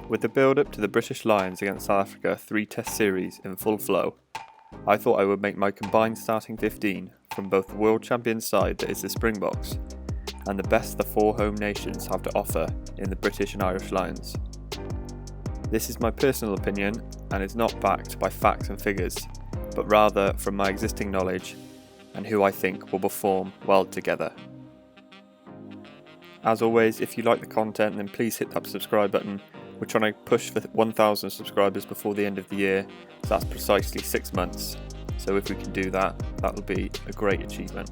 With the build-up to the British Lions against South Africa 3-test series in full flow, I thought I would make my combined starting 15 from both the world champion side that is the Springboks and the best the four home nations have to offer in the British and Irish Lions. This is my personal opinion and is not backed by facts and figures, but rather from my existing knowledge and who I think will perform well together. As always, if you like the content, then please hit that subscribe button. We're trying to push for 1,000 subscribers before the end of the year, so that's precisely 6 months. So if we can do that, that'll be a great achievement.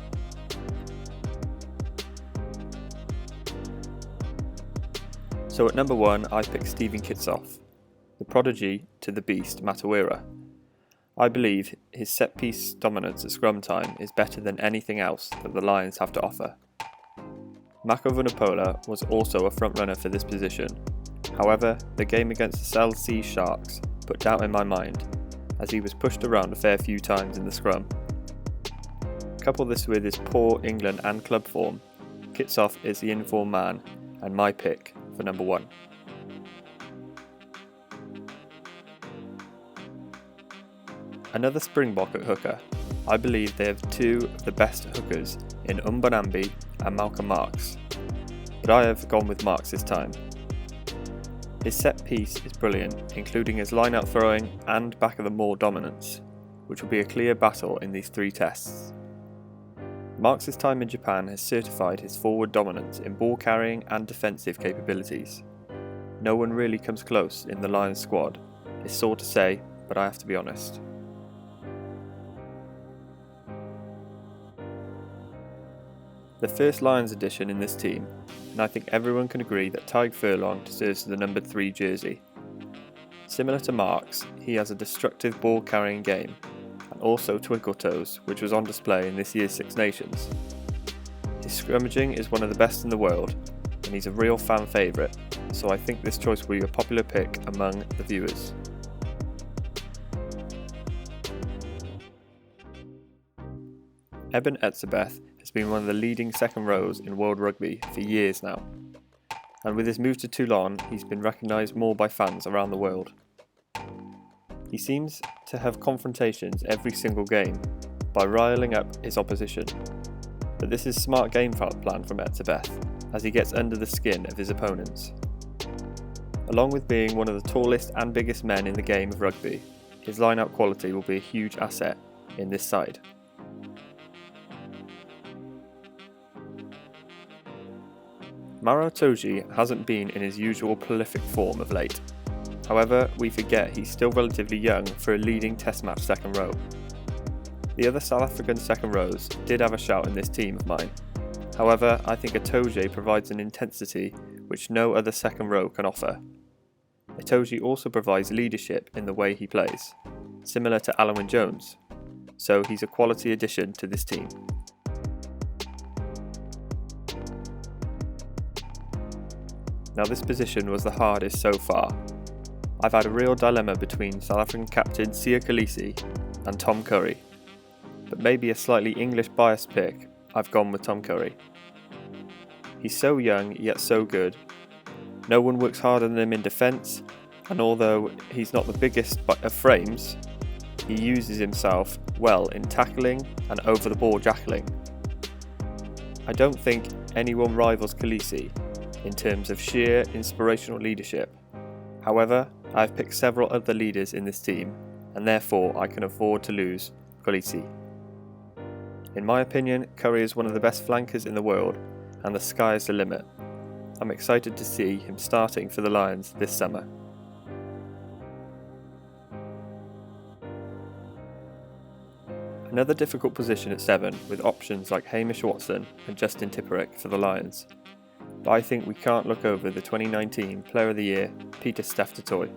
So at number 1, I picked Steven Kitshoff, the prodigy to the beast Matawira. I believe his set-piece dominance at scrum time is better than anything else that the Lions have to offer. Mako Vunipola was also a front-runner for this position. However, the game against the South Sea Sharks put doubt in my mind, as he was pushed around a fair few times in the scrum. Couple this with his poor England and club form, Kitshoff is the in-form man and my pick for number 1. Another Springbok at hooker. I believe they have two of the best hookers in Mbonambi and Malcolm Marx, but I have gone with Marx this time. His set piece is brilliant, including his line-out throwing and back of the maul dominance, which will be a clear battle in these 3 tests. Marx's time in Japan has certified his forward dominance in ball carrying and defensive capabilities. No one really comes close in the Lions squad. It's sore to say, but I have to be honest. The first Lions addition in this team, and I think everyone can agree that Tadhg Furlong deserves the number 3 jersey. Similar to Marx, he has a destructive ball carrying game, and also twinkle toes, which was on display in this year's Six Nations. His scrummaging is one of the best in the world, and he's a real fan favourite, so I think this choice will be a popular pick among the viewers. Eben Etzebeth has been one of the leading second rows in world rugby for years now, and with his move to Toulon, he's been recognised more by fans around the world. He seems to have confrontations every single game by riling up his opposition, but this is smart game plan from Etzebeth as he gets under the skin of his opponents. Along with being one of the tallest and biggest men in the game of rugby, his line-out quality will be a huge asset in this side. Maro Itoje hasn't been in his usual prolific form of late. However, we forget he's still relatively young for a leading test match second row. The other South African second rows did have a shout in this team of mine. However, I think Itoje provides an intensity which no other second row can offer. Itoje also provides leadership in the way he plays, similar to Alun Jones, so he's a quality addition to this team. Now this position was the hardest so far. I've had a real dilemma between South African captain Siya Kolisi and Tom Curry, but maybe a slightly English biased pick, I've gone with Tom Curry. He's so young yet so good. No one works harder than him in defence, and although he's not the biggest of frames, he uses himself well in tackling and over the ball jackling. I don't think anyone rivals Kolisi in terms of sheer inspirational leadership. However, I've picked several other leaders in this team, and therefore I can afford to lose Kolisi. In my opinion, Curry is one of the best flankers in the world, and the sky is the limit. I'm excited to see him starting for the Lions this summer. Another difficult position at 7, with options like Hamish Watson and Justin Tipuric for the Lions. But I think we can't look over the 2019 Player of the Year, Peter Steph-Totoy,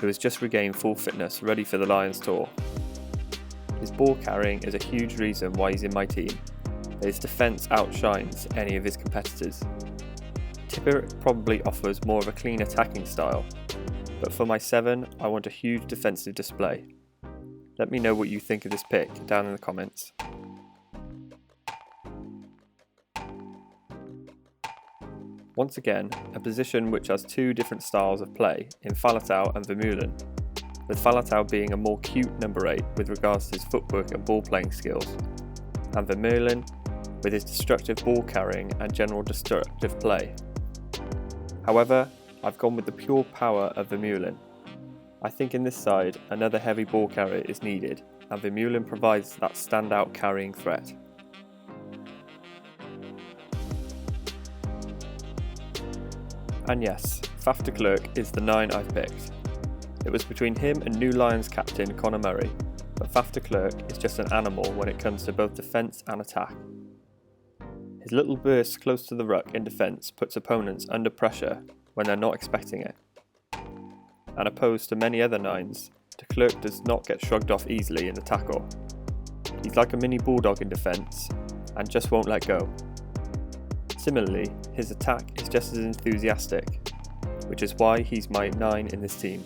who has just regained full fitness ready for the Lions tour. His ball carrying is a huge reason why he's in my team, but his defence outshines any of his competitors. Tipuric probably offers more of a clean attacking style, but for my 7 I want a huge defensive display. Let me know what you think of this pick down in the comments. Once again, a position which has two different styles of play in Faletau and Vermeulen, with Faletau being a more cute number 8 with regards to his footwork and ball playing skills, and Vermeulen with his destructive ball carrying and general destructive play. However, I've gone with the pure power of Vermeulen. I think in this side, another heavy ball carrier is needed, and Vermeulen provides that standout carrying threat. And yes, Faf de Klerk is the 9 I've picked. It was between him and New Lions captain Conor Murray, but Faf de Klerk is just an animal when it comes to both defence and attack. His little burst close to the ruck in defence puts opponents under pressure when they're not expecting it. And opposed to many other 9s, de Klerk does not get shrugged off easily in the tackle. He's like a mini bulldog in defence and just won't let go. Similarly, his attack is just as enthusiastic, which is why he's my 9 in this team.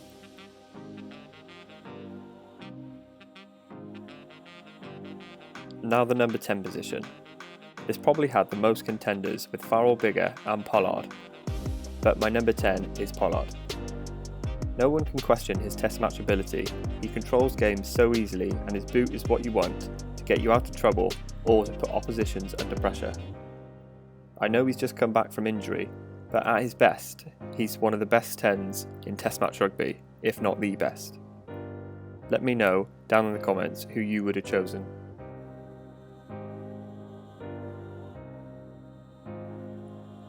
Now the number 10 position. This probably had the most contenders with Farrell Bigger and Pollard, but my number 10 is Pollard. No one can question his test match ability. He controls games so easily and his boot is what you want to get you out of trouble or to put oppositions under pressure. I know he's just come back from injury, but at his best, he's one of the best 10s in test match rugby, if not the best. Let me know down in the comments who you would have chosen.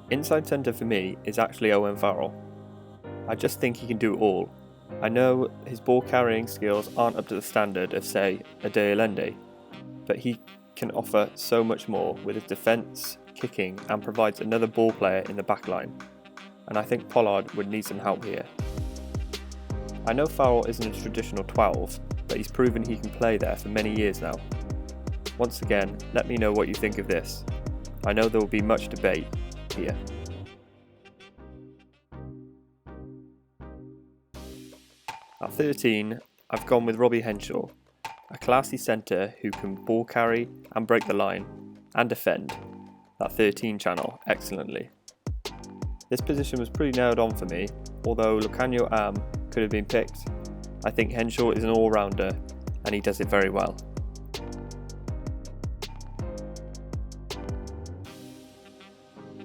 Inside centre for me is actually Owen Farrell. I just think he can do it all. I know his ball carrying skills aren't up to the standard of, say, a Deolende, but he can offer so much more with his defence, kicking, and provides another ball player in the back line, and I think Pollard would need some help here. I know Farrell isn't a traditional 12, but he's proven he can play there for many years now. Once again, let me know what you think of this. I know there will be much debate here. At 13, I've gone with Robbie Henshaw, a classy centre who can ball carry and break the line, and defend that 13 channel excellently. This position was pretty nailed on for me, although Lucanio Am could have been picked. I think Henshaw is an all-rounder and he does it very well.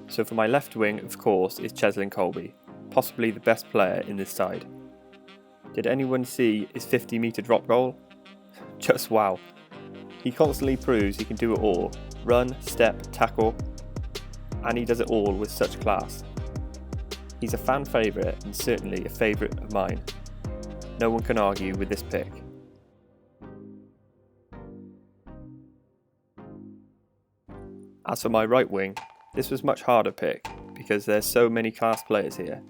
So for my left wing, of course, is Cheslin Colby, possibly the best player in this side. Did anyone see his 50-metre drop goal? Just wow. He constantly proves he can do it all: run, step, tackle, and he does it all with such class. He's a fan favourite and certainly a favourite of mine. No one can argue with this pick. As for my right wing, this was much harder pick because there's so many class players here.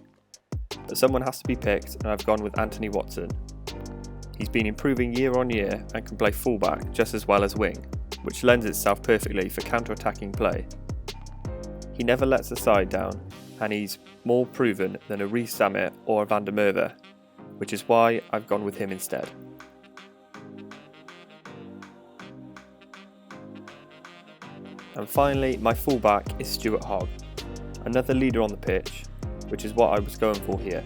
But someone has to be picked and I've gone with Anthony Watson. He's been improving year on year and can play fullback just as well as wing, which lends itself perfectly for counter-attacking play. He never lets the side down and he's more proven than a Reece Zammit or a Van der Merwe, which is why I've gone with him instead. And finally, my fullback is Stuart Hogg, another leader on the pitch, which is what I was going for here.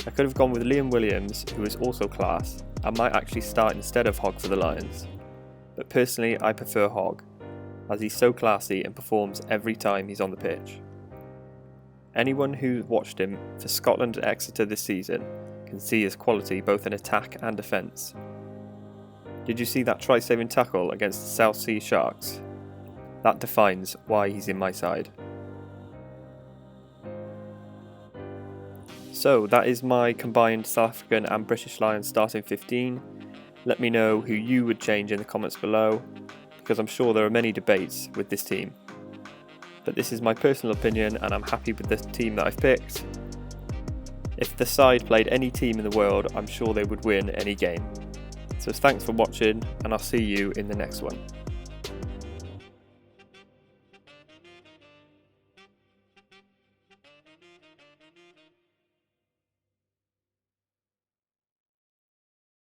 I could have gone with Liam Williams, who is also class, and might actually start instead of Hogg for the Lions. But personally, I prefer Hogg, as he's so classy and performs every time he's on the pitch. Anyone who watched him for Scotland and Exeter this season can see his quality both in attack and defence. Did you see that try-saving tackle against the South Sea Sharks? That defines why he's in my side. So that is my combined South African and British Lions starting 15. Let me know who you would change in the comments below, because I'm sure there are many debates with this team. But this is my personal opinion and I'm happy with the team that I've picked. If the side played any team in the world, I'm sure they would win any game. So thanks for watching and I'll see you in the next one.